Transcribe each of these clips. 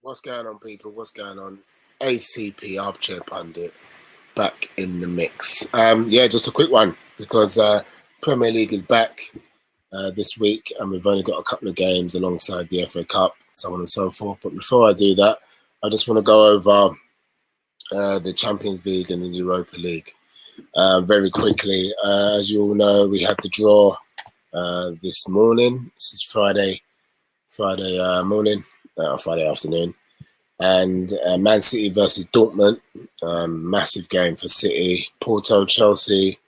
What's going on, people? What's going on? ACP Armchair Pundit back in the mix. Yeah, just a quick one because Premier League is back this week, and we've only got a couple of games alongside the FA Cup, so on and so forth. But before I do that, I just want to go over the Champions League and the Europa League very quickly. As you all know, we had the draw this morning. This is Friday morning. Friday afternoon, and Man City versus Dortmund, massive game for City. Porto, Chelsea,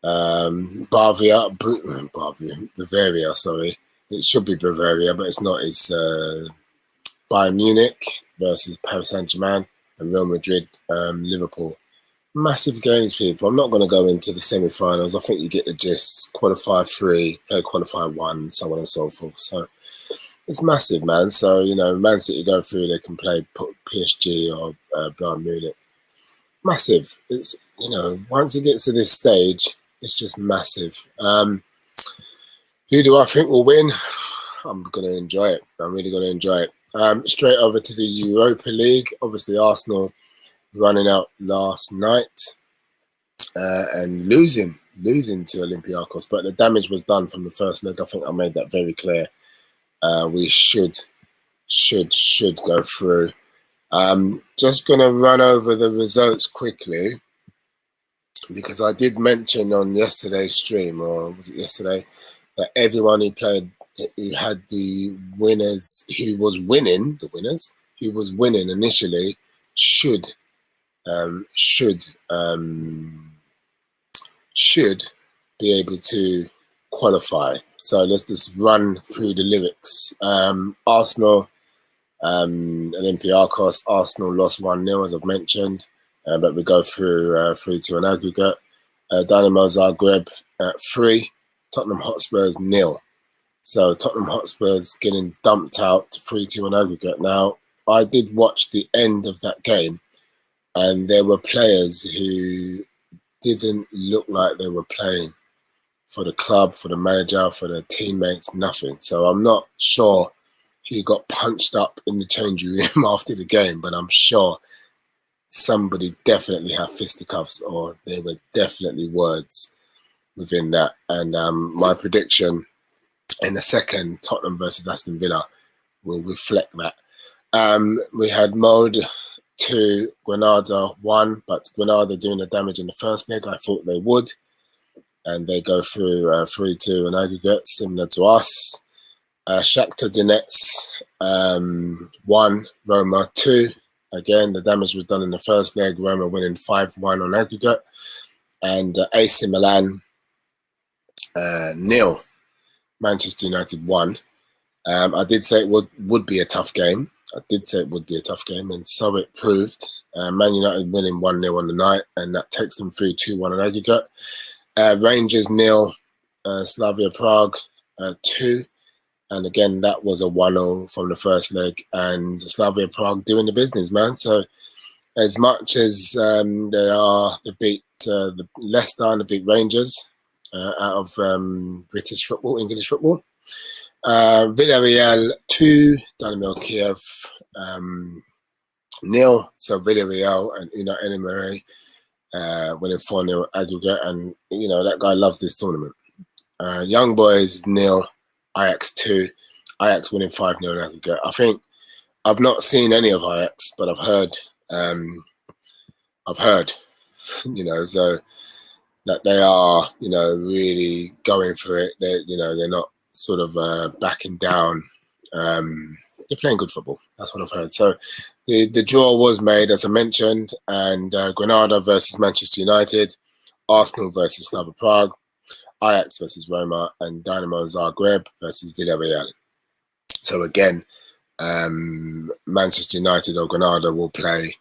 Bavaria, sorry, it should be Bavaria, but it's not. It's Bayern Munich versus Paris Saint-Germain, and Real Madrid, Liverpool. Massive games, people. I'm not going to go into the semi-finals. I think you get the gist. Qualify 3, play qualify 1, so on and so forth. So it's massive, man. So, you know, Man City go through, they can play PSG or Bayern Munich. Massive. It's, you know, once it gets to this stage, it's just massive. Who do I think will win? I'm going to enjoy it. I'm really going to enjoy it. Straight over to the Europa League. Obviously, Arsenal running out last night and losing to Olympiacos. But the damage was done from the first leg. I think I made that very clear. We should go through. Just going to run over the results quickly because I did mention on yesterday's stream, or was it yesterday, that everyone who played, who had the winners, who was winning initially, should be able to qualify. So let's just run through the lyrics. Arsenal, Olympiacos. Arsenal lost 1-0, as I've mentioned, but we go through 3-2 on aggregate. Dynamo Zagreb 3, Tottenham Hotspurs 0. So Tottenham Hotspurs getting dumped out 3-2 on aggregate. Now, I did watch the end of that game, and there were players who didn't look like they were playing for the club, for the manager, for the teammates, nothing. So I'm not sure who got punched up in the changing room after the game, but I'm sure somebody definitely had fisticuffs, or there were definitely words within that. And my prediction in the second, Tottenham versus Aston Villa, will reflect that. We had Mode 2, Granada 1, but Granada doing the damage in the first leg. I thought they would. And they go through 3-2 in aggregate, similar to us. Shakhtar Donetsk 1, Roma 2. Again, the damage was done in the first leg. Roma winning 5-1 on aggregate. And AC Milan 0, Manchester United 1. I did say it would be a tough game. And so it proved. Man United winning 1-0 on the night, and that takes them through 2-1 on aggregate. Rangers 0, Slavia Prague 2, and again that was a 1-0 from the first leg, and Slavia Prague doing the business, man. So as much as they beat the Leicester and they beat Rangers out of English football. Villarreal 2, Dynamo Kiev 0. So Villarreal and Unai Emery winning 4-0 aggregate, and you know that guy loves this tournament. Young Boys 0, Ajax 2, Ajax winning 5-0 aggregate. I think I've not seen any of Ajax, but I've heard, you know, so that they are, you know, really going for it. They're not sort of backing down. They're playing good football. That's what I've heard. So the draw was made, as I mentioned, and Granada versus Manchester United, Arsenal versus Slavia Prague, Ajax versus Roma, and Dynamo Zagreb versus Villarreal. So again, Manchester United or Granada will play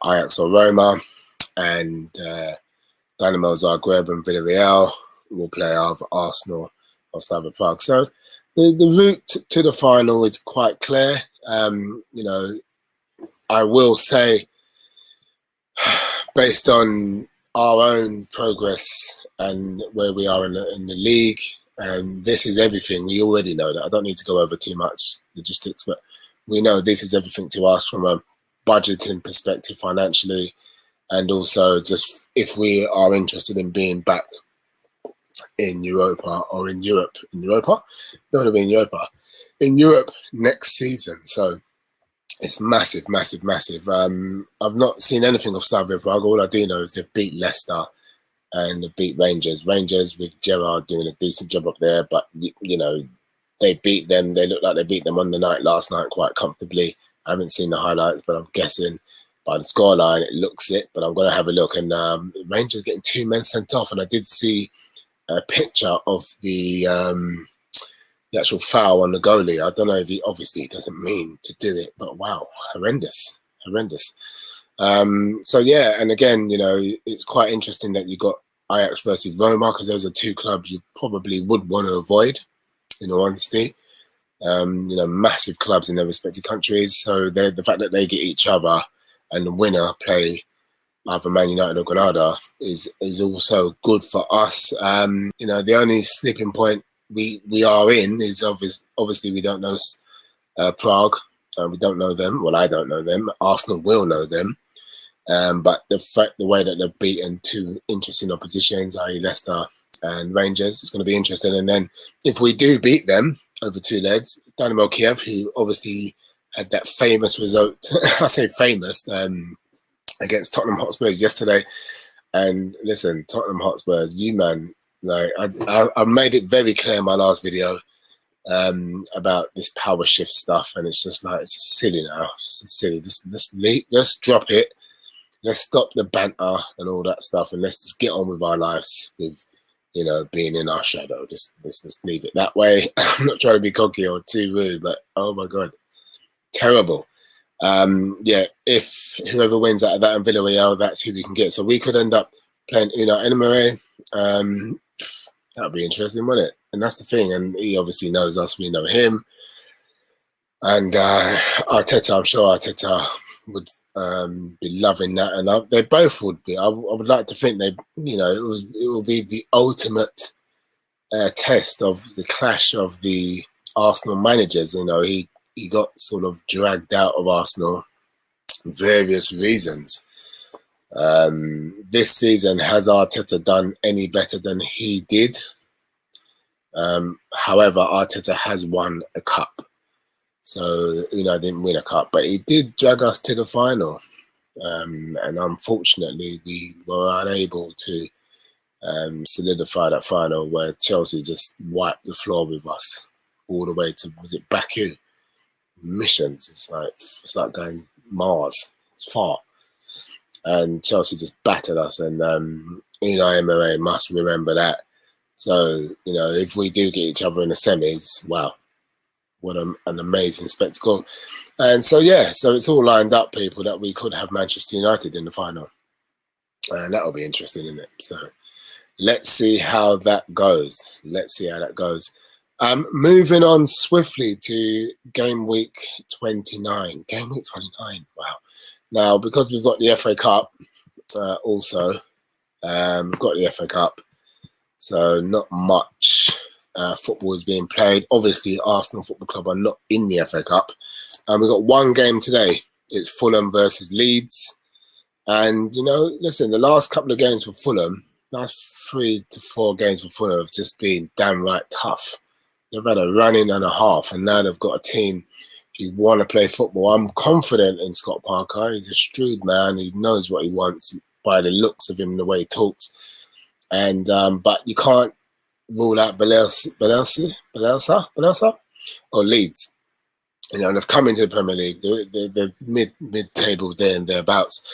Ajax or Roma, and Dynamo Zagreb and Villarreal will play either Arsenal or Slavia Prague. So the route to the final is quite clear. You know, I will say, based on our own progress and where we are in the league, and this is everything. We already know that. I don't need to go over too much logistics, but we know this is everything to us from a budgeting perspective financially, and also just if we are interested in being back in Europa or in Europe. In Europa? Don't want to be in Europa. In Europe next season. So it's massive, massive, massive. I've not seen anything of Slavia Prague. All I do know is they beat Leicester and they beat Rangers. Rangers with Gerrard doing a decent job up there, but you know, they beat them. They look like they beat them on the night last night quite comfortably. I haven't seen the highlights, but I'm guessing by the scoreline it looks it. But I'm going to have a look. And Rangers getting 2 men sent off, and I did see a picture of the actual foul on the goalie. I don't know if he obviously doesn't mean to do it, but wow, horrendous. So yeah, and again, you know, it's quite interesting that you got Ajax versus Roma, because those are two clubs you probably would want to avoid, in all honesty. You know, massive clubs in their respective countries. So the fact that they get each other and the winner play either Man United or Granada is also good for us. You know, the only slipping point we are in is obviously we don't know Prague. We don't know them. Well, I don't know them. Arsenal will know them. But the way that they've beaten two interesting oppositions, i.e. Leicester and Rangers, it's going to be interesting. And then if we do beat them over 2 legs, Dynamo Kiev, who obviously had that famous result, I say famous, against Tottenham Hotspurs yesterday. And listen, Tottenham Hotspurs, you man, like I made it very clear in my last video about this power shift stuff, and it's just like, it's just silly now. It's just silly. Let's drop it. Let's stop the banter and all that stuff, and let's just get on with our lives with, you know, being in our shadow. Just leave it that way. I'm not trying to be cocky or too rude, but oh my god, terrible. Yeah, if whoever wins out of that and Villarreal, that's who we can get. So we could end up playing Unai Emery. That would be interesting, wouldn't it? And that's the thing. And he obviously knows us. We know him. And Arteta, I'm sure Arteta would be loving that, and they both would be. I would like to think they, you know, it will be the ultimate test of the clash of the Arsenal managers. You know, he got sort of dragged out of Arsenal for various reasons. This season, has Arteta done any better than he did? However, Arteta has won a cup. So, you know, didn't win a cup, but he did drag us to the final. And unfortunately, we were unable to solidify that final, where Chelsea just wiped the floor with us all the way to, was it Baku? Missions. It's like going Mars. It's far. And Chelsea just battered us, and Unai Emery must remember that. So, you know, if we do get each other in the semis, wow, what an amazing spectacle. And so, yeah, so it's all lined up, people, that we could have Manchester United in the final. And that'll be interesting, isn't it? So let's see how that goes. Moving on swiftly to game week 29. Game week 29, wow. Now, because we've got the FA Cup also, we've got the FA Cup, so not much football is being played. Obviously, Arsenal Football Club are not in the FA Cup. And we've got one game today. It's Fulham versus Leeds. And, you know, listen, the last couple of games for Fulham, last 3 to 4 games for Fulham have just been downright tough. They've had a run-in and a half, and now they've got a team who want to play football. I'm confident in Scott Parker. He's a shrewd man. He knows what he wants by the looks of him, the way he talks. And but you can't rule out Bielsa or Leeds. You know, they've come into the Premier League. They're mid-table there and thereabouts.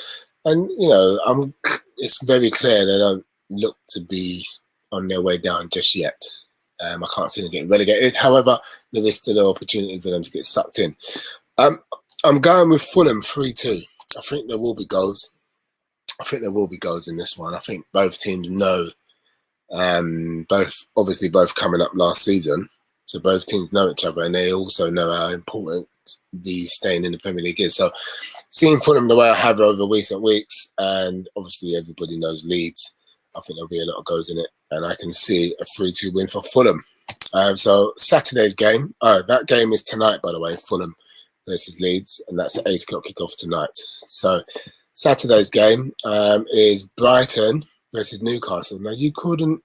And, you know, it's very clear they don't look to be on their way down just yet. I can't see them getting relegated. However, there is still an opportunity for them to get sucked in. I'm going with Fulham 3-2. I think there will be goals. In this one. I think both teams know, both coming up last season. So both teams know each other, and they also know how important the staying in the Premier League is. So seeing Fulham the way I have over recent weeks, and obviously everybody knows Leeds, I think there'll be a lot of goals in it, and I can see a 3-2 win for Fulham. So Saturday's game, that game is tonight, by the way, Fulham versus Leeds, and that's the 8 o'clock kickoff tonight. So Saturday's game is Brighton versus Newcastle. Now you couldn't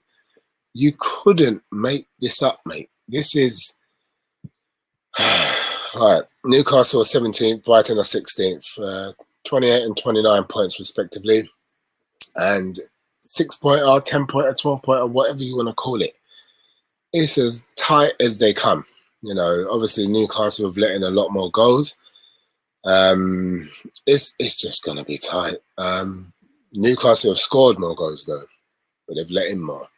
make this up, mate. This is right. Newcastle are 17th, Brighton are 16th, 28 and 29 points respectively, and 6-pointer, 10-pointer, 12-pointer, whatever you want to call it. It's as tight as they come. You know, obviously Newcastle have let in a lot more goals. It's just going to be tight. Newcastle have scored more goals though, but they've let in more.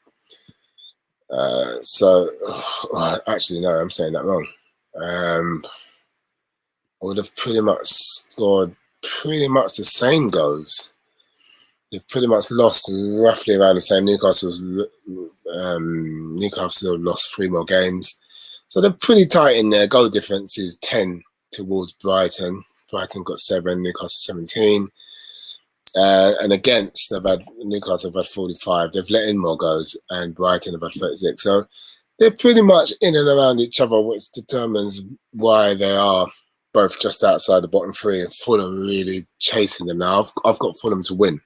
Actually, no, I'm saying that wrong. Would have pretty much scored pretty much the same goals. They've pretty much lost roughly around the same. Newcastle lost 3 more games. So they're pretty tight in there. Goal difference is 10 towards Brighton. Brighton got 7, Newcastle 17. And against, Newcastle have had 45. They've let in more goals, and Brighton have had 36. So they're pretty much in and around each other, which determines why they are both just outside the bottom 3, and Fulham really chasing them now. I've got Fulham to win.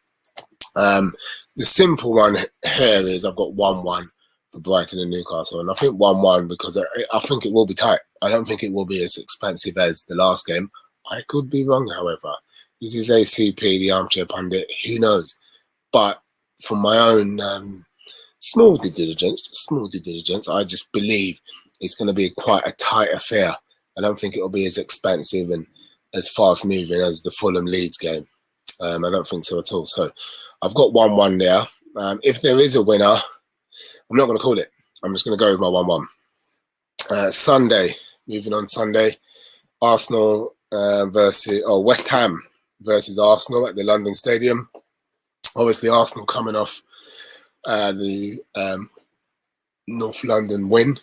The simple one here is I've got 1-1 for Brighton and Newcastle, and I think 1-1 because I think it will be tight. I don't think it will be as expansive as the last game. I could be wrong, however. This is ACP, the armchair pundit. Who knows? But from my own small due diligence, I just believe it's going to be quite a tight affair. I don't think it will be as expansive and as fast moving as the Fulham Leeds game. I don't think so at all. So I've got 1-1 there. If there is a winner, I'm not going to call it. I'm just going to go with my 1-1. Sunday, moving on Sunday, Arsenal West Ham versus Arsenal at the London Stadium. Obviously, Arsenal coming off the North London win.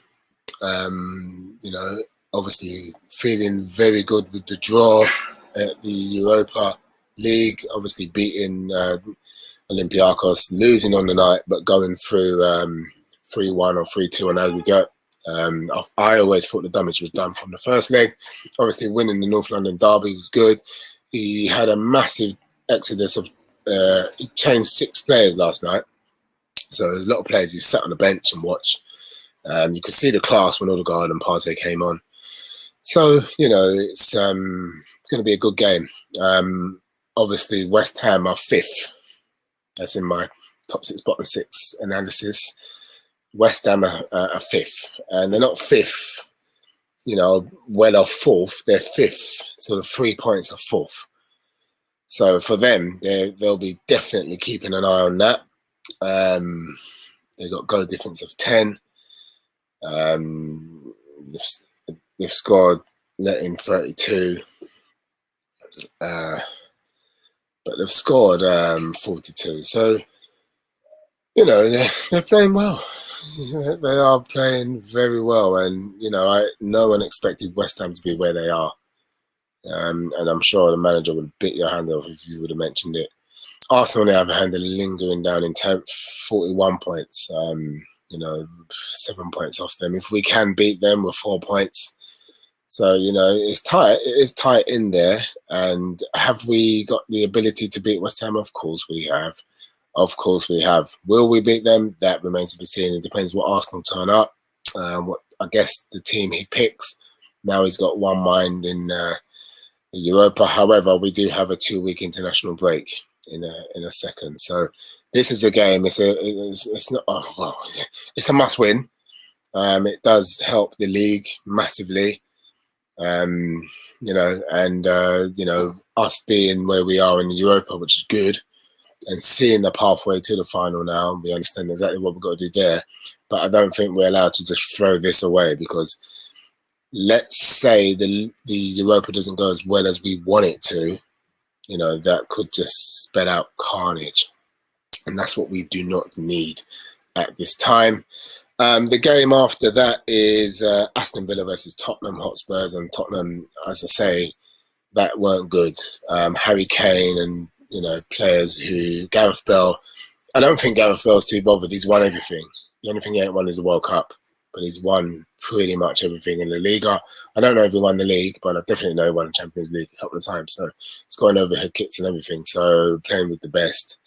Obviously feeling very good with the draw at the Europa League. Obviously beating Olympiacos, losing on the night, but going through 3-1 or 3-2 on aggregate. I always thought the damage was done from the first leg. Obviously winning the North London derby was good. He had a massive exodus of he changed 6 players last night. So there's a lot of players who sat on the bench and watched. You could see the class when Odegaard and Partey came on. So, it's going to be a good game. Obviously, West Ham are 5th. That's in my top 6, bottom 6 analysis. West Ham are 5th. And they're not 5th, well off 4th. They're 5th, sort of 3 points off 4th. So for them, they'll be definitely keeping an eye on that. They've got goal difference of 10. They've scored, let in 32. But they've scored 42. So, they're playing well. They are playing very well. And, no one expected West Ham to be where they are. And I'm sure the manager would bit your hand off if you would have mentioned it. Arsenal, on the other hand, are lingering down in 10th, 41 points. 7 points off them. If we can beat them, we're 4 points. So, it's tight. It is tight in there. And have we got the ability to beat West Ham? Of course we have. Of course we have. Will we beat them? That remains to be seen. It depends what Arsenal turn up. What I guess the team he picks. Now he's got one mind in the Europa. However, we do have a 2-week international break in a second. So this is a game. It's a must win. It does help the league massively. Us being where we are in the Europa, which is good, and seeing the pathway to the final now, we understand exactly what we've got to do there. But I don't think we're allowed to just throw this away, because let's say the Europa doesn't go as well as we want it to, that could just spell out carnage. And that's what we do not need at this time. The game after that is Aston Villa versus Tottenham Hotspurs, and Tottenham, as I say, that weren't good. Harry Kane and players who Gareth Bale. I don't think Gareth Bale's too bothered. He's won everything. The only thing he ain't won is the World Cup. but he's won pretty much everything in the Liga. I don't know if he won the league, but I definitely know he won the Champions League a couple of times. So he's going overhead kicks and everything. So playing with the best.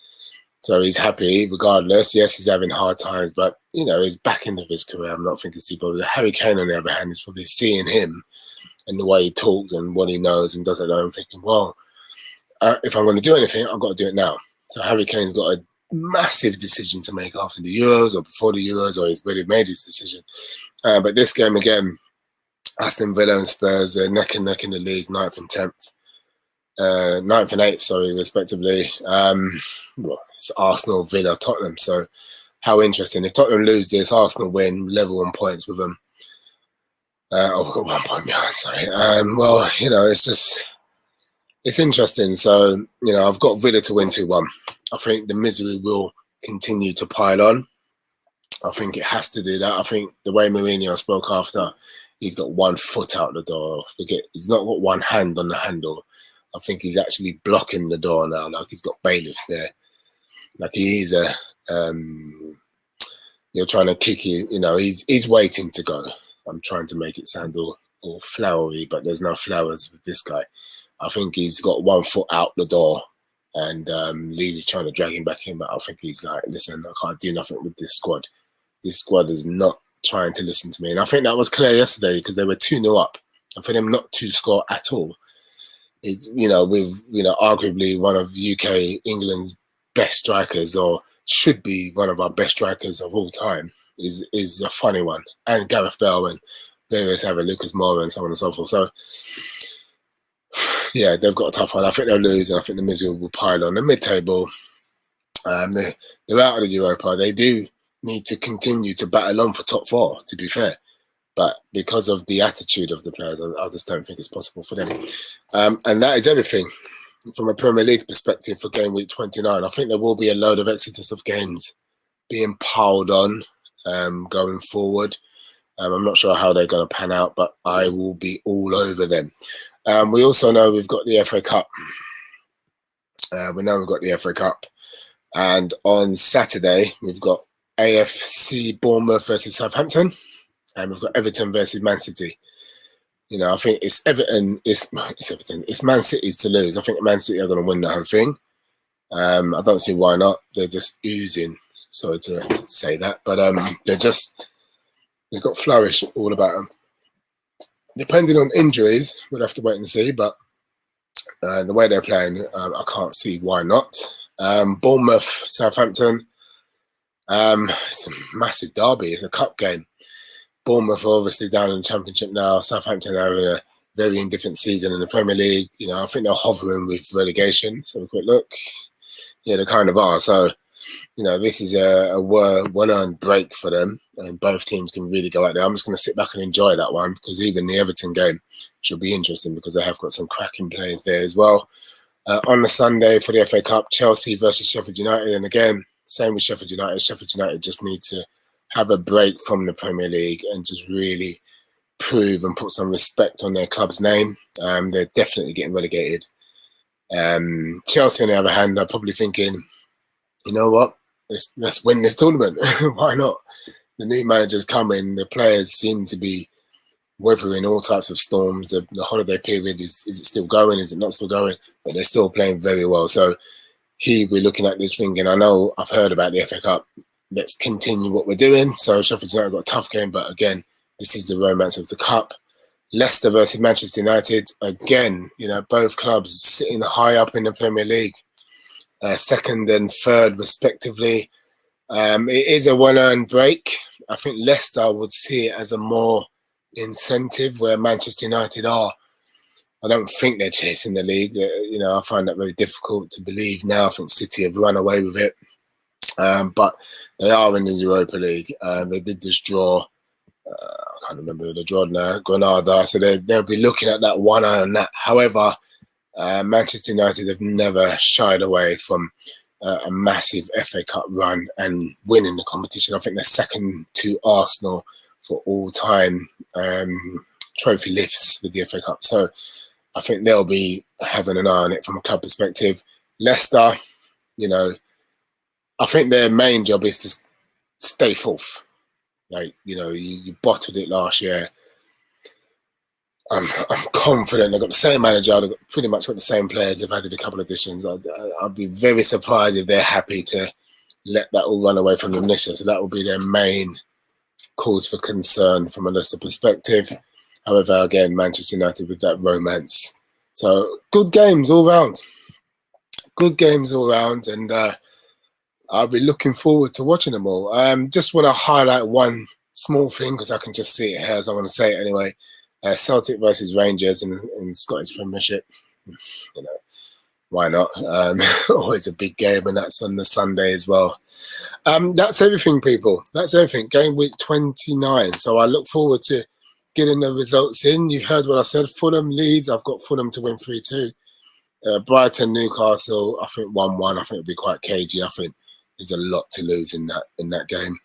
So he's happy regardless. Yes, he's having hard times, but, he's back into his career. I'm not thinking Steve Bobby. Harry Kane, on the other hand, is probably seeing him and the way he talks and what he knows and doesn't know, and thinking, well, if I'm going to do anything, I've got to do it now. So Harry Kane's got a massive decision to make after the Euros or before the Euros, or he's already made his decision. But this game, again, Aston Villa and Spurs, they're neck and neck in the league, 9th and 10th. 9th and 8th, respectively. It's Arsenal, Villa, Tottenham. So how interesting. If Tottenham lose this, Arsenal win, level on points with them. We've got 1 point behind, sorry. It's interesting. So, I've got Villa to win 2-1. I think the misery will continue to pile on. I think it has to do that. I think the way Mourinho spoke after, he's got 1 foot out the door. He's not got 1 hand on the handle. I think he's actually blocking the door now. Like he's got bailiffs there. Like he is you're trying to kick it. He's waiting to go. I'm trying to make it sound all flowery, but there's no flowers with this guy. I think he's got 1 foot out the door, and Levy's trying to drag him back in. But I think he's like, listen, I can't do nothing with this squad. This squad is not trying to listen to me. And I think that was clear yesterday because they were 2-0 up. And for them not to score at all, with arguably one of UK, England's best strikers, or should be one of our best strikers of all time, is a funny one. And Gareth Bale and various other Lucas Moura and so on and so forth. So, yeah, they've got a tough one. I think they'll lose, and I think the misery will pile on. The mid-table, they're out of the Europa. They do need to continue to battle on for top 4, to be fair. But because of the attitude of the players, I just don't think it's possible for them. And that is everything from a Premier League perspective for game week 29. I think there will be a load of exodus of games being piled on going forward. I'm not sure how they're going to pan out, but I will be all over them. We also know we've got the FA Cup. And on Saturday, we've got AFC Bournemouth versus Southampton. And we've got Everton versus Man City. I think it's Everton. It's Man City's to lose. I think Man City are going to win the whole thing. I don't see why not. They're just oozing. Sorry to say that, but they've got flourish all about them. Depending on injuries, we'll have to wait and see. But the way they're playing, I can't see why not. Bournemouth, Southampton. It's a massive derby. It's a cup game. Bournemouth are obviously down in the Championship now. Southampton are in a very indifferent season in the Premier League. I think they're hovering with relegation. So a quick look. Yeah, they kind of are. So, this is a well-earned break for them, and both teams can really go out there. I'm just going to sit back and enjoy that one, because even the Everton game should be interesting because they have got some cracking players there as well. On the Sunday for the FA Cup, Chelsea versus Sheffield United. And again, same with Sheffield United. Sheffield United just need to have a break from the Premier League and just really prove and put some respect on their club's name. They're definitely getting relegated. Chelsea, on the other hand, are probably thinking, you know what, let's win this tournament. Why not? The new manager's coming. The players seem to be weathering all types of storms. The holiday period, is it still going? Is it not still going? But they're still playing very well. So we're looking at this thinking, I know I've heard about the FA Cup. Let's continue what we're doing. So Sheffield United got a tough game, but again, this is the romance of the cup. Leicester versus Manchester United. Again, both clubs sitting high up in the Premier League, 2nd and 3rd respectively. It is a well-earned break. I think Leicester would see it as a more incentive, where Manchester United are. I don't think they're chasing the league. I find that very difficult to believe now. I think City have run away with it. But they are in the Europa League. They did just draw. I can't remember who they drew now. Granada. So they'll be looking at that one eye on that. However, Manchester United have never shied away from a massive FA Cup run and winning the competition. I think they're 2nd to Arsenal for all-time trophy lifts with the FA Cup. So I think they'll be having an eye on it from a club perspective. Leicester, I think their main job is to stay 4th. Like, you bottled it last year. I'm confident they've got the same manager. They've pretty much got the same players. They've added a couple of additions. I'd be very surprised if they're happy to let that all run away from them this year. So that will be their main cause for concern from a Leicester perspective. However, again, Manchester United with that romance. So good games all round. Good games all round, and I'll be looking forward to watching them all. Just want to highlight one small thing because I can just see it here, as I want to say it anyway. Celtic versus Rangers in Scottish Premiership. Why not? Always a big game, and that's on the Sunday as well. That's everything, people. That's everything. Game week 29. So I look forward to getting the results in. You heard what I said. Fulham Leeds. I've got Fulham to win 3-2. Brighton Newcastle. I think 1-1. I think it'll be quite cagey. I think there's a lot to lose in that game.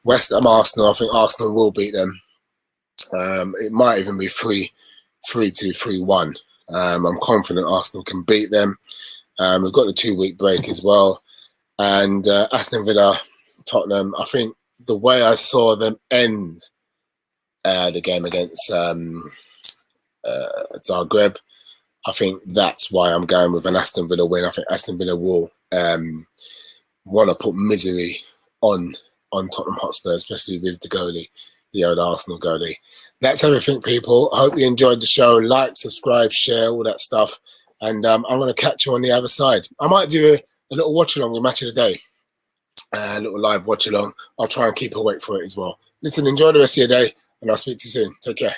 West Ham Arsenal. I think Arsenal will beat them. It might even be 3-2, 3-1. I'm confident Arsenal can beat them. We've got the 2-week break as well. And Aston Villa, Tottenham, I think the way I saw them end the game against Zagreb, I think that's why I'm going with an Aston Villa win. I think Aston Villa will want to put misery on Tottenham Hotspur, especially with the goalie, the old Arsenal goalie. That's everything, people. I hope you enjoyed the show. Like, subscribe, share, all that stuff. And I'm going to catch you on the other side. I might do a little watch-along with Match of the Day. A little live watch-along. I'll try and keep awake for it as well. Listen, enjoy the rest of your day, and I'll speak to you soon. Take care.